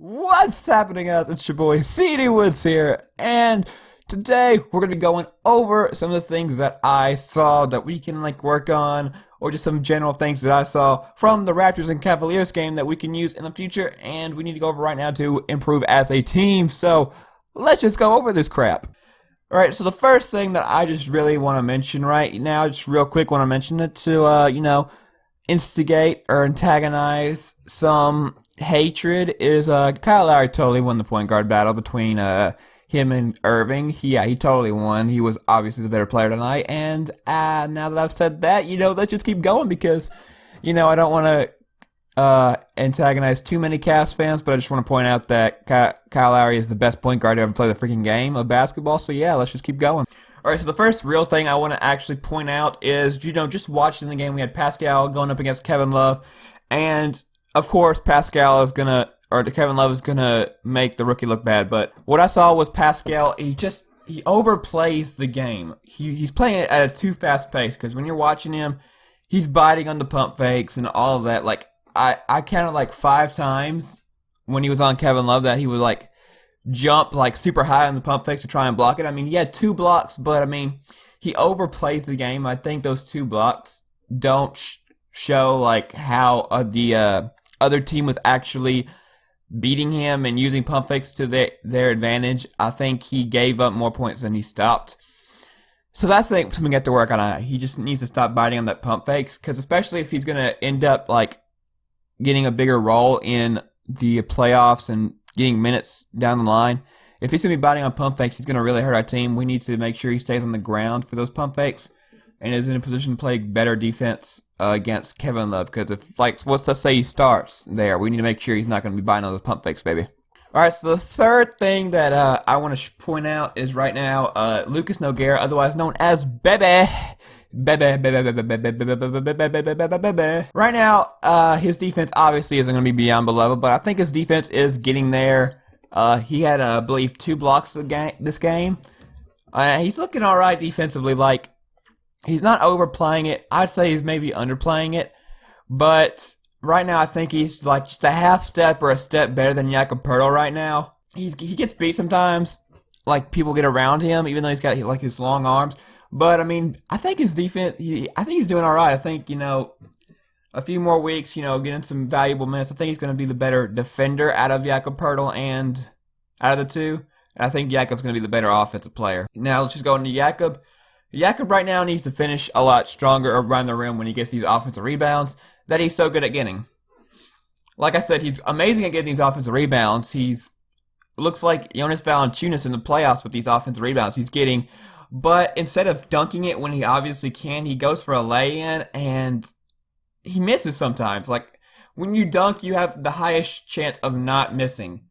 What's happening, guys? It's your boy CD Woods here, and today we're gonna be going over some of the things that I saw that we can work on, or just some general things that I saw from the Raptors and Cavaliers game that we can use in the future, and we need to go over right now to improve as a team. So let's just go over this crap. Alright, so the first thing that I just really want to mention right now, just real quick, want to mention it to instigate or antagonize some hatred is Kyle Lowry totally won the point guard battle between him and Irving. He totally won. He was obviously the better player tonight. And now that I've said that, let's just keep going because I don't want to antagonize too many Cavs fans, but I just want to point out that Kyle Lowry is the best point guard to ever play the freaking game of basketball. So yeah, let's just keep going. Alright, so the first real thing I want to actually point out is, just watching the game, we had Pascal going up against Kevin Love, and of course, Kevin Love is gonna make the rookie look bad. But what I saw was Pascal, he overplays the game. He's playing it at a too fast pace, because when you're watching him, he's biting on the pump fakes and all of that. I counted 5 times when he was on Kevin Love that he would jump super high on the pump fakes to try and block it. I mean, he had 2 blocks, but I mean, he overplays the game. I think those 2 blocks don't show how the other team was actually beating him and using pump fakes to their advantage. I think he gave up more points than he stopped. So that's something we have to work on. He just needs to stop biting on that pump fakes, because especially if he's going to end up getting a bigger role in the playoffs and getting minutes down the line, if he's going to be biting on pump fakes, he's going to really hurt our team. We need to make sure he stays on the ground for those pump fakes and is in a position to play better defense against Kevin Love, because if, let's say he starts there, we need to make sure he's not going to be biting on those pump fakes, baby. Alright, so the third thing that I want to point out is right now, Lucas Nogueira, otherwise known as Bebe. Right now, his defense obviously isn't going to be beyond the level, but I think his defense is getting there. He had, I believe, 2 blocks this game. He's looking alright defensively, he's not overplaying it. I'd say he's maybe underplaying it. But right now, I think he's just a half step or a step better than Jakob Poeltl right now. He gets beat sometimes. People get around him, even though he's got his long arms. But I mean, I think his defense. I think he's doing all right. I think a few more weeks, getting some valuable minutes. I think he's going to be the better defender out of Jakob Poeltl and out of the two. And I think Jakob's going to be the better offensive player. Now let's just go into Jakob. Jakob right now needs to finish a lot stronger around the rim when he gets these offensive rebounds that he's so good at getting. Like I said, he's amazing at getting these offensive rebounds. Looks like Jonas Valanciunas in the playoffs with these offensive rebounds he's getting. But instead of dunking it when he obviously can, he goes for a lay-in and he misses sometimes. When you dunk, you have the highest chance of not missing.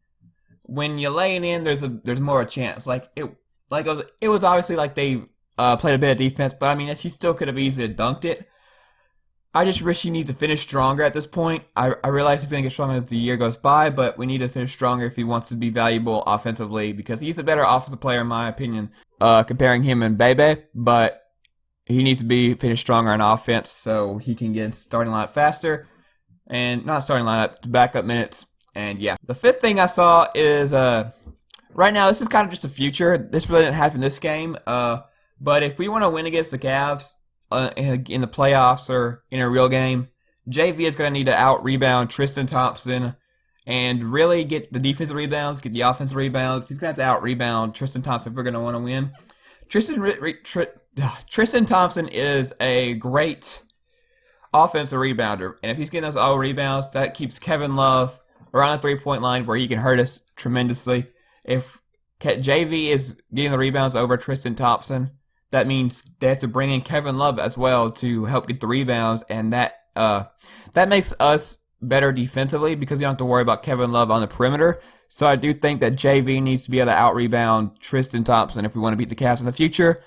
When you lay it in, there's more a chance. It was obviously they played a bit of defense, but I mean, he still could have easily dunked it. I just wish he needs to finish stronger at this point. I realize he's going to get stronger as the year goes by, but we need to finish stronger if he wants to be valuable offensively, because he's a better offensive player in my opinion, comparing him and Bebe, but he needs to finish stronger on offense so he can get starting lineup faster, and not starting lineup, to backup minutes, and yeah. The fifth thing I saw is, right now, this is kind of just a future. This really didn't happen this game, but if we want to win against the Cavs in the playoffs or in a real game, JV is going to need to out-rebound Tristan Thompson and really get the defensive rebounds, get the offensive rebounds. He's going to have to out-rebound Tristan Thompson if we're going to want to win. Tristan Thompson is a great offensive rebounder, and if he's getting those all rebounds, that keeps Kevin Love around the three-point line where he can hurt us tremendously. If JV is getting the rebounds over Tristan Thompson, that means they have to bring in Kevin Love as well to help get the rebounds, and that makes us better defensively because you don't have to worry about Kevin Love on the perimeter. So I do think that JV needs to be able to out-rebound Tristan Thompson if we want to beat the Cavs in the future,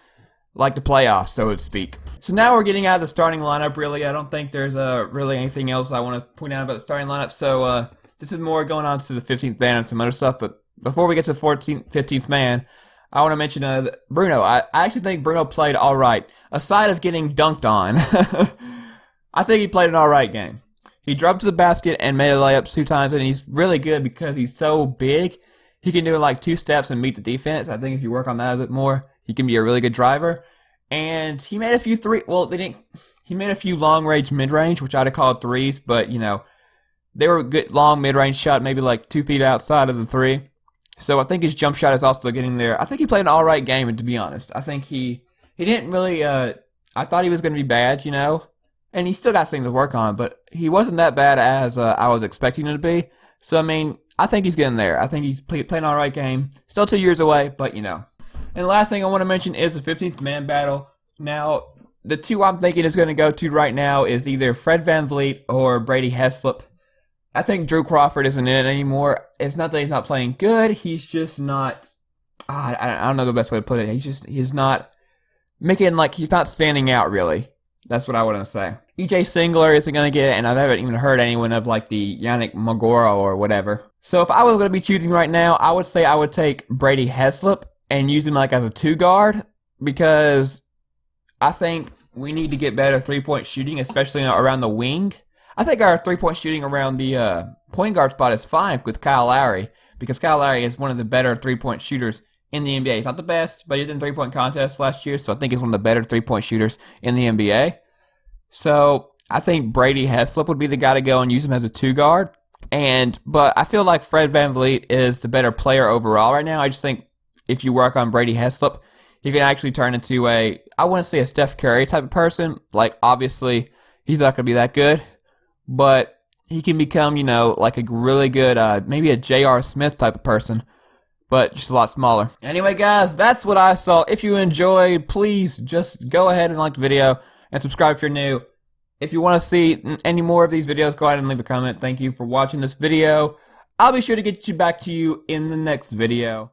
like the playoffs, so to speak. So now we're getting out of the starting lineup, really. I don't think there's really anything else I want to point out about the starting lineup. So this is more going on to the 15th man and some other stuff. But before we get to the 15th man, I want to mention Bruno. I actually think Bruno played all right. Aside of getting dunked on, I think he played an all right game. He drove to the basket and made a layup 2 times, and he's really good because he's so big. He can do like 2 steps and meet the defense. I think if you work on that a bit more, he can be a really good driver. And he made a few he made a few long-range, mid-range, which I'd have called threes, but, you know, they were a good long mid-range shot, maybe like 2 feet outside of the three. So I think his jump shot is also getting there. I think he played an alright game, and to be honest, I think he didn't really, I thought he was going to be bad, you know, and he still got things to work on, but he wasn't that bad as I was expecting him to be. So, I mean, I think he's getting there. I think he's playing an alright game. Still 2 years away, but, you know. And the last thing I want to mention is the 15th man battle. Now, the two I'm thinking is going to go to right now is either Fred VanVleet or Brady Heslop. I think Drew Crawford isn't in it anymore. It's not that he's not playing good. He's just not. I don't know the best way to put it. He's not making he's not standing out really. That's what I want to say. EJ Singler isn't going to get it, and I haven't even heard anyone of the Yannick Magoro or whatever. So if I was going to be choosing right now, I would say I would take Brady Heslop and use him as a 2 guard because I think we need to get better 3-point shooting, especially around the wing. I think our 3-point shooting around the point guard spot is fine with Kyle Lowry because Kyle Lowry is one of the better 3-point shooters in the NBA. He's not the best, but he's in 3-point contests last year, so I think he's one of the better 3-point shooters in the NBA. So I think Brady Heslop would be the guy to go and use him as a 2 guard. But I feel like Fred VanVleet is the better player overall right now. I just think if you work on Brady Heslop, he can actually turn into I want to say a Steph Curry type of person. Obviously, he's not going to be that good. But he can become, a really good, maybe a J.R. Smith type of person, but just a lot smaller. Anyway, guys, that's what I saw. If you enjoyed, please just go ahead and like the video and subscribe if you're new. If you want to see any more of these videos, go ahead and leave a comment. Thank you for watching this video. I'll be sure to get back to you in the next video.